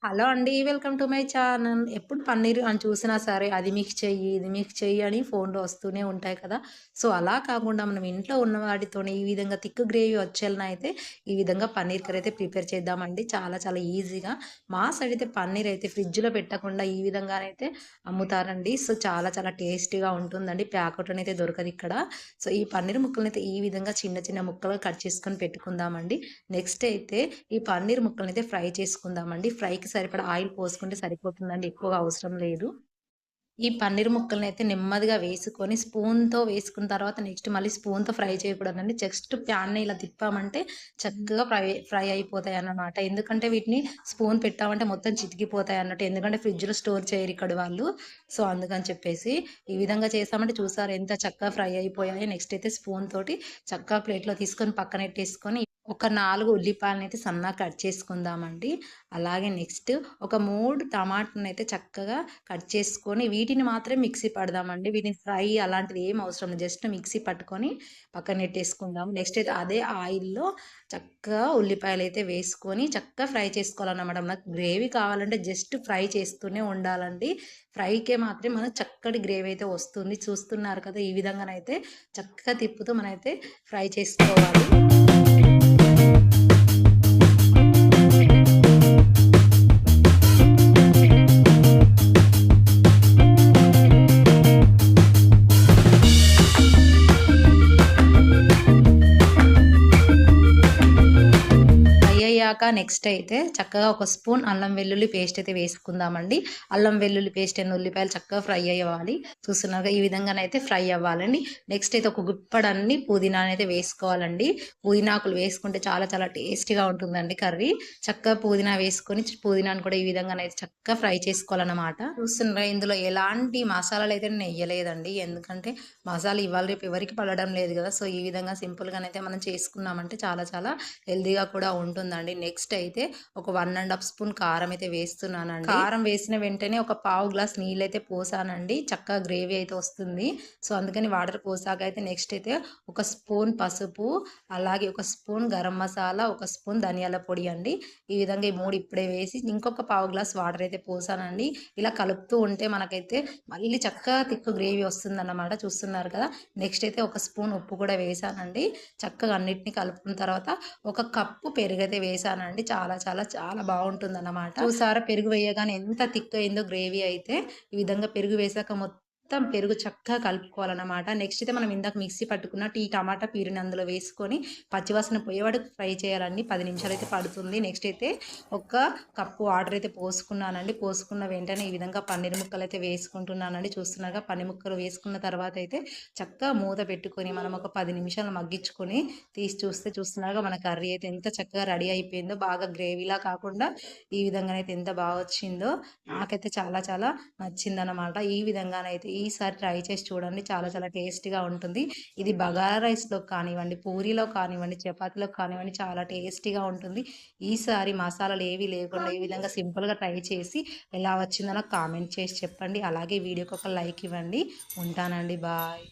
Hello అండి. Welcome to my channel. ఎప్పుడు పన్నీర్ అని చూసినా సరే అది మిక్స్ చెయ్యి, ఇది మిక్స్ చెయ్యి అని ఫోన్‌లో వస్తూనే ఉంటాయి కదా! సో, అలా కాకుండా మనం ఇంట్లో ఉన్న వాటితోనే ఈ విధంగా థిక్ గ్రేవీ వచ్చేలాగా అయితే ఈ విధంగా పన్నీర్ కర్రీ అయితే ప్రిపేర్ చేద్దామండి. చాలా చాలా ఈజీగా. మా సైడ్ అయితే పన్నీర్ అయితే ఫ్రిడ్జ్‌లో పెట్టకుండా ఈ విధంగానైతే అమ్ముతారండి. సో, చాలా చాలా టేస్టీగా ఉంటుందండి. ప్యాకెట్‌లోనైతే దొరకదిక్కడ. సో, ఈ పన్నీర్ ముక్కలనైతే ఈ విధంగా చిన్న చిన్న ముక్కలుగా కట్ చేసుకొని పెట్టుకుందామండి. నెక్స్ట్ అయితే ఈ పన్నీర్ ముక్కలనైతే ఫ్రై చేసుకుందామండి. ఫ్రైకి సరిపడా ఆయిల్ పోసుకుంటే సరిపోతుందండి. ఎక్కువగా అవసరం లేదు. ఈ పన్నీర్ ముక్కలనైతే నెమ్మదిగా వేసుకొని స్పూన్‌తో వేసుకున్న తర్వాత నెక్స్ట్ మళ్ళీ స్పూన్‌తో ఫ్రై చేయకూడదండి. జస్ట్ ప్యాన్‌ని ఇలా తిప్పామంటే చక్కగా ఫ్రై ఫ్రై అయిపోతాయన్నమాట. ఎందుకంటే వీటిని స్పూన్ పెట్టామంటే మొత్తం చితికిపోతాయన్నట్టు. ఎందుకంటే ఫ్రిడ్జ్‌లో స్టోర్ చేయరు ఇక్కడ వాళ్ళు. సో, అందుకని చెప్పేసి ఈ విధంగా చేసామంటే చూసారా ఎంత చక్కగా ఫ్రై అయిపోయాయో. నెక్స్ట్ అయితే స్పూన్ తోటి చక్కగా ప్లేట్‌లో తీసుకొని పక్కనెట్టేసుకొని ఒక 4 ఉల్లిపాయలనైతే సన్నగా కట్ చేసుకుందామండి. అలాగే నెక్స్ట్ ఒక 3 టమాటాలనైతే చక్కగా కట్ చేసుకొని వీటిని మాత్రమే మిక్సీ పడదామండి. వీటిని ఫ్రై అలాంటిది ఏం అవసరం లేదు. జస్ట్ మిక్సీ పట్టుకొని పక్కన పెట్టేసుకుందాం. నెక్స్ట్ అయితే అదే ఆయిల్‌లో చక్కగా ఉల్లిపాయలైతే వేసుకొని చక్కగా ఫ్రై చేసుకోవాలన్నమాట. మనకు గ్రేవీ కావాలంటే జస్ట్ ఫ్రై చేస్తూనే ఉండాలండి. ఫ్రైకే మాత్రమే మనకు చక్కటి గ్రేవీ అయితే వస్తుంది. చూస్తున్నారు కదా! ఈ విధంగానైతే చక్కగా తిప్పుతూ మనమైతే ఫ్రై చేసుకోవాలి. నెక్స్ట్ అయితే చక్కగా ఒక స్పూన్ అల్లం వెల్లుల్లి పేస్ట్ అయితే వేసుకుందామండి. అల్లం వెల్లుల్లి పేస్ట్ అండ్ ఉల్లిపాయలు చక్కగా ఫ్రై అవ్వాలి. చూస్తున్నారుగా ఈ విధంగానైతే ఫ్రై అవ్వాలండి. నెక్స్ట్ అయితే ఒక గుప్పడన్ని పుదీనానైతే వేసుకోవాలండి. పుదీనాకులు వేసుకుంటే చాలా చాలా టేస్టీగా ఉంటుందండి కర్రీ. చక్కగా పుదీనా వేసుకొని పుదీనాను కూడా ఈ విధంగానైతే చక్కగా ఫ్రై చేసుకోవాలన్నమాట. చూస్తున్నారా ఇందులో ఎలాంటి మసాలాలైతే నేను ఎయ్యలేదండి. ఎందుకంటే మసాలా ఇవాళ రేపు ఎవరికీ పడడం లేదు గదా! సో, ఈ విధంగా సింపుల్‌గానైతే మనం చేసుకున్నామంటే చాలా చాలా హెల్తీగా కూడా ఉంటుందండి. నెక్స్ట్ అయితే ఒక 1 ½ స్పూన్ కారం అయితే వేస్తున్నానండి. కారం వేసిన వెంటనే ఒక పావు గ్లాస్ నీళ్ళైతే పోసానండి. చక్కగా గ్రేవీ అయితే వస్తుంది. సో, అందుకని వాటర్ పోసాక అయితే నెక్స్ట్ అయితే ఒక స్పూన్ పసుపు, అలాగే ఒక స్పూన్ గరం మసాలా, ఒక స్పూన్ ధనియాల పొడి అండి. ఈ విధంగా ఈ 3 ఇప్పుడే వేసి ఇంకొక పావు గ్లాస్ వాటర్ అయితే పోసానండి. ఇలా కలుపుతూ ఉంటే మనకైతే మళ్ళీ చక్కగా థిక్ గ్రేవీ వస్తుందన్నమాట. చూస్తున్నారు కదా! నెక్స్ట్ అయితే ఒక స్పూన్ ఉప్పు కూడా వేసానండి. చక్కగా అన్నిటిని కలుపుకున్న తర్వాత ఒక కప్పు పెరుగైతే వేసానండి. చాలా చాలా చాలా బావుంటుందన్నమాట. చూసారా పెరుగు వేయగానే ఎంత థిక్ అయిందో గ్రేవీ అయితే. ఈ విధంగా పెరుగు వేసాక మొత్తం పెరుగు చక్కగా కలుపుకోవాలన్నమాట. నెక్స్ట్ అయితే మనం ఇందాక మిక్సీ పట్టుకున్న టమాటా ప్యూరీని అందులో వేసుకొని పచ్చివాసన పోయే వరకు ఫ్రై చేయాలండి. 10 నిమిషాలైతే పడుతుంది. నెక్స్ట్ అయితే ఒక కప్పు వాటర్ అయితే పోసుకున్నానండి. పోసుకున్న వెంటనే ఈ విధంగా పన్నీర్ ముక్కలైతే వేసుకుంటున్నానండి. చూస్తున్నారుగా పన్నీర్ ముక్కలు వేసుకున్న తర్వాత అయితే చక్కగా మూత పెట్టుకొని మనం ఒక 10 నిమిషాలు మగ్గించుకొని తీసి చూస్తే చూస్తున్నారుగా మన కర్రీ అయితే ఎంత చక్కగా రెడీ అయిపోయిందో. బాగా గ్రేవీలా కాకుండా ఈ విధంగానైతే ఎంత బాగా వచ్చిందో. నాకైతే చాలా చాలా నచ్చిందనమాట. ఈ విధంగానైతే ఈసారి ట్రై చేసి చూడండి. చాలా చాలా టేస్టీగా ఉంటుంది. ఇది బగారా రైస్‌లో కానివ్వండి, పూరీలో కానివ్వండి, చపాతీలో కానివ్వండి చాలా టేస్టీగా ఉంటుంది. ఈసారి మసాలాలు ఏవి లేకుండా ఈ విధంగా సింపుల్‌గా ట్రై చేసి ఎలా వచ్చిందో నాకు కామెంట్ చేసి చెప్పండి. అలాగే వీడియోకి ఒక లైక్ ఇవ్వండి. ఉంటానండి. బాయ్.